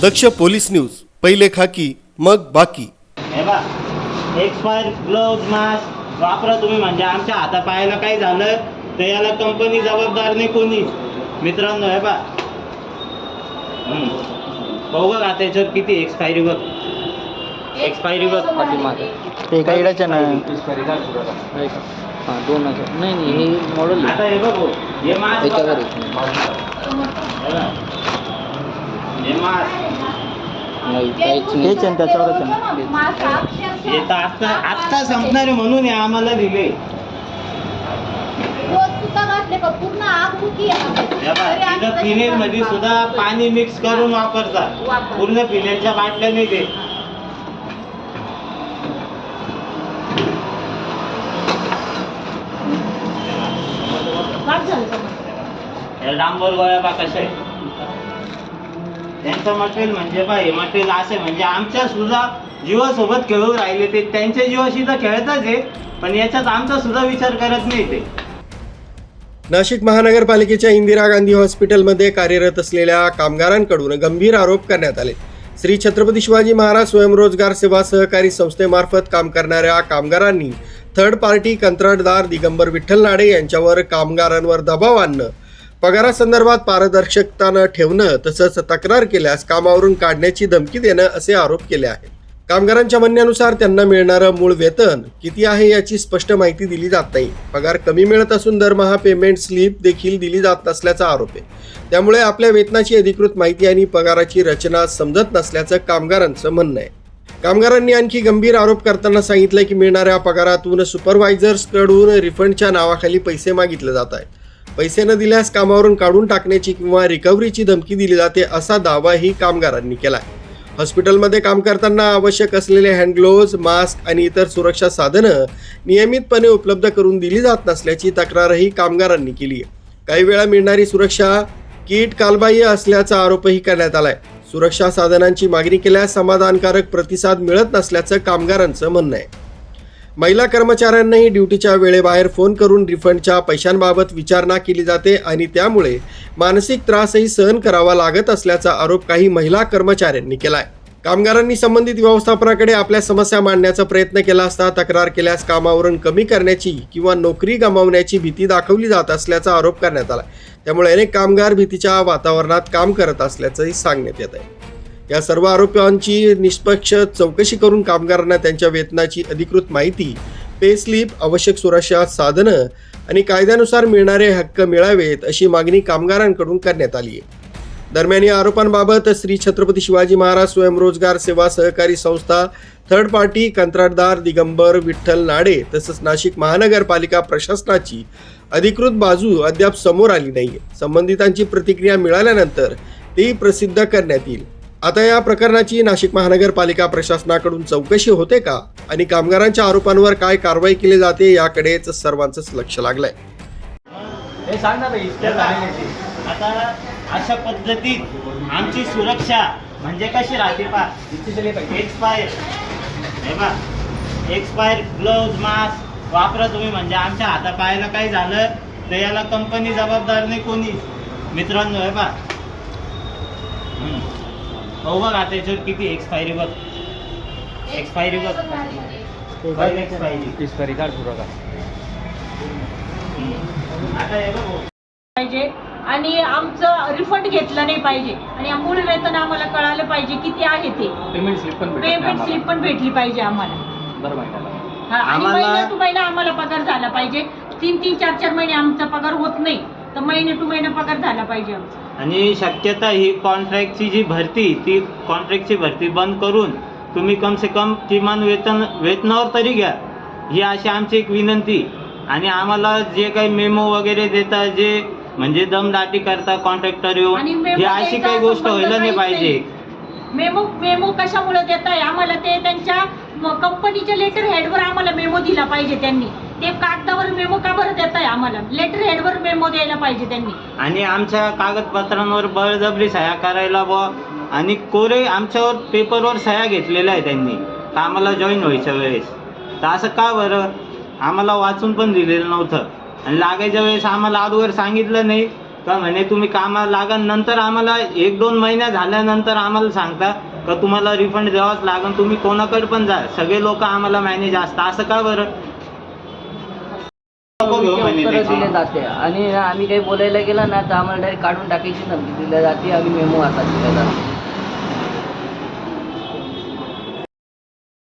दक्ष police news, पहिले खाकी मग बाकी. हे बा, एक्सपायर ग्लोव्ज मास्क वापरा तुम्ही. म्हणजे आमच्या हातापायाला काही झालं तर याला कंपनी जबाबदार नाही कोणी. मित्रांनो हे बा, बघ आता याच्यावर किती एक्सपायरी बघ. एक्सपायरी बघ ते काही इडायचं ना. हां 2000 नाही हे मॉडेल आता हे बघ, हे मास्क त्याच्यावर हे मास्क नाही काहीच नाही. हेच आहे त्याच्यावरच आहे. हे तर आत्ता संपणार आहे म्हणून हे आम्हाला दिले. पूर्ण आग मुकी आहे. फिनेल मध्ये सुद्धा पाणी मिक्स करून वापरतात. पूर्ण फिनेलच्या बाटल्या नाही ते. डांबर गोळ्या बा कशा आहे त्यांचं मटेरियल. म्हणजे बा हे मटेरियल असे म्हणजे आमच्या सुद्धा जीवासोबत खेळून राहिले. ते त्यांच्या जीवाशी तर खेळतच आहे, पण याच्यात आमचा सुद्धा विचार करत नाही ते. नाशिक महानगरपालिकेच्या इंदिरा गांधी हॉस्पिटलमध्ये कार्यरत असलेल्या कामगारांकडून गंभीर आरोप करण्यात आले. श्री छत्रपती शिवाजी महाराज स्वयंरोजगार सेवा सहकारी संस्थेमार्फत काम करणाऱ्या कामगारांनी थर्ड पार्टी कंत्राटदार दिगंबर विठ्ठल नाडे यांच्यावर कामगारांवर दबाव आणणं, पगारासंदर्भात पारदर्शकता न ठेवणं तसंच तक्रार केल्यास कामावरून काढण्याची धमकी देणं असे आरोप केले आहेत. कामगारांच्या म्हणण्यानुसार त्यांना मिळणारं मूळ वेतन किती आहे याची स्पष्ट माहिती दिली जात नाही. पगार कमी मिळत असून दरमहा पेमेंट स्लिप देखील दिली जात नसल्याचा आरोप आहे. त्यामुळे आपल्या वेतनाची अधिकृत माहिती आणि पगाराची रचना समजत नसल्याचं कामगारांचं म्हणणं आहे. कामगारांनी आणखी गंभीर आरोप करताना सांगितलं की मिळणाऱ्या पगारातून सुपरवायझर्सकडून रिफंडच्या नावाखाली पैसे मागितले जात आहेत. पैसे न दिल्यास कामावरून काढून टाकण्याची किंवा रिकव्हरीची धमकी दिली जाते असा दावाही कामगारांनी केला आहे. हॉस्पिटलमध्ये काम करताना आवश्यक असलेले हँड ग्लोव्ज, मास्क आणि इतर सुरक्षा साधनं नियमितपणे उपलब्ध करून दिली जात नसल्याची तक्रारही कामगारांनी केली आहे. काही वेळा मिळणारी सुरक्षा किट कालबाह्य असल्याचा आरोपही करण्यात आलाय. सुरक्षा साधनांची मागणी केल्यास समाधानकारक प्रतिसाद मिळत नसल्याचं कामगारांचं म्हणणं आहे. महिला कर्मचाऱ्यांनाही ड्युटीच्या वेळेबाहेर फोन करून रिफंडच्या पैशांबाबत विचारणा केली जाते आणि त्यामुळे मानसिक त्रासही सहन करावा लागत असल्याचा आरोप काही महिला कर्मचाऱ्यांनी केलाय. कामगारांनी संबंधित व्यवस्थापनाकडे आपल्या समस्या मांडण्याचा प्रयत्न केला असता तक्रार केल्यास कामावरून कमी करण्याची किंवा नोकरी गमावण्याची भीती दाखवली जात असल्याचा आरोप करण्यात आला. त्यामुळे अनेक कामगार भीतीच्या वातावरणात काम करत असल्याचंही सांगण्यात येत आहे. या सर्व आरोपांची निष्पक्ष चौकशी करून कामगारांना त्यांच्या वेतनाची अधिकृत माहिती, पे स्लिप, आवश्यक सुरक्षा साधनं आणि कायद्यानुसार मिळणारे हक्क मिळावेत अशी मागणी कामगारांकडून करण्यात आली आहे. दरम्यान या आरोपांबाबत श्री छत्रपती शिवाजी महाराज स्वयंरोजगार सेवा सहकारी संस्था, थर्ड पार्टी कंत्राटदार दिगंबर विठ्ठल नाडे तसंच नाशिक महानगरपालिका प्रशासनाची अधिकृत बाजू अद्याप समोर आली नाहीये. संबंधितांची प्रतिक्रिया मिळाल्यानंतर ती प्रसिद्ध करण्यात येईल. आता या प्रकरणाची नाशिक महानगरपालिका प्रशासनाकडून चौकशी होते का आणि कामगारांच्या आरोपांवर काय कारवाई केली जाते याकडेच सर्वांचंच लक्ष लागलंय. आता अशा पद्धतीत आमची सुरक्षा म्हणजे कशी राहते पा. एक्सपायर ग्लोव्ज मास्क वापरा तुम्ही. म्हणजे आमच्या हातापायाला काही झालं तर याला कंपनी जबाबदार नाही कोणी. मित्रांनो हे पा, हो बघ आता याच्यावर किती एक्सपायरी बघ. एक्सपायरी बघ. एक्सपायरी कार्ड सुरू का आता हे बघ पाहिजे आणि आमचं रिफंड घेतलं नाही पाहिजे आणि मूळ वेतन आम्हाला कळालं पाहिजे किती आहे ते. पेमेंट स्लिप पण भेटली पाहिजे आम्हाला. बरोबर. आणि महिना टू महिना आम्हाला पगार झाला पाहिजे. 3-3, 4-4 महिने आमचा पगार होत नाही तर महिने टू महिना पगार झाला पाहिजे आमचा. आणि शक्यता ही कॉन्ट्रॅक्टची जी भरती, ती कॉन्ट्रॅक्टची भरती बंद करून तुम्ही कम से कम किमान वेतनावर तरी घ्या, ही अशी आमची एक विनंती. आणि आम्हाला जे काही मेमो वगैरे देता, जे म्हणजे दमदाटी करता कॉन्ट्रॅक्टर येऊन, ही अशी काही गोष्ट व्हायला नाही पाहिजे. मेमो कशामुळे देत आहे आम्हाला? ते त्यांच्या कंपनीच्या लेटर हेडवर आम्हाला मेमो दिला पाहिजे त्यांनी. ते कागदावर मेमो का बरं देत आहे आम्हाला? लेटर हेडवर मेमो द्यायला पाहिजे त्यांनी. आणि आमच्या कागदपत्रांवर बळजबरी सह्या करायला बुवा, आणि कोरे आमच्यावर पेपरवर सह्या घेतलेल्या आहे त्यांनी तर आम्हाला जॉईन व्हायच्या वेळेस. तर असं का बरं? आम्हाला वाचून पण दिलेलं नव्हतं आणि लागायच्या वेळेस आम्हाला अगोदर सांगितलं नाही का म्हणे तुम्ही कामाला लागा, नंतर आम्हाला 1-2 महिन्या झाल्यानंतर आम्हाला सांगता का तुम्हाला रिफंड द्यावाच लागेल, तुम्ही कोणाकडे पण जा, सगळे लोक आम्हाला मॅनेज असतात. असं का बरं? नको घेऊ म्हणे उत्तरं त्याची. दिले जाते आणि आम्ही काही बोलायला गेलं ना तर आम्हाला डायरेक्ट काढून टाकायची धमकी दिली जाते आणि मेमो हातात दिला जातो.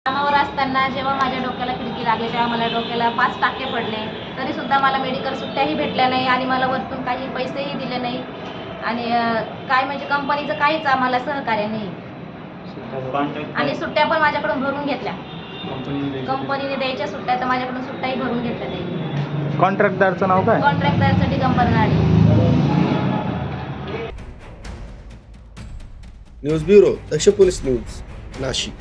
कामावर असताना जेव्हा माझ्या डोक्याला खिडकी लागली तेव्हा मला डोक्याला 5 टाके पडले, तरी सुद्धा मला मेडिकल सुट्ट्याही भेटल्या नाही आणि मला वरतून काही पैसेही दिले नाही आणि काय म्हणजे कंपनीचं काहीच आम्हाला सहकार्य नाही आणि सुट्ट्या पण माझ्याकडून भरून घेतल्या. कंपनीने द्यायच्या सुट्ट्या तर माझ्याकडून सुट्ट्याही भरून घेतल्या त्यांनी. कॉन्ट्रॅक्टदारचं नाव काय? कॉन्ट्रॅक्टरचं दिगंबर नाडे. न्यूज ब्युरो, दक्ष पोलीस न्यूज, नाशिक.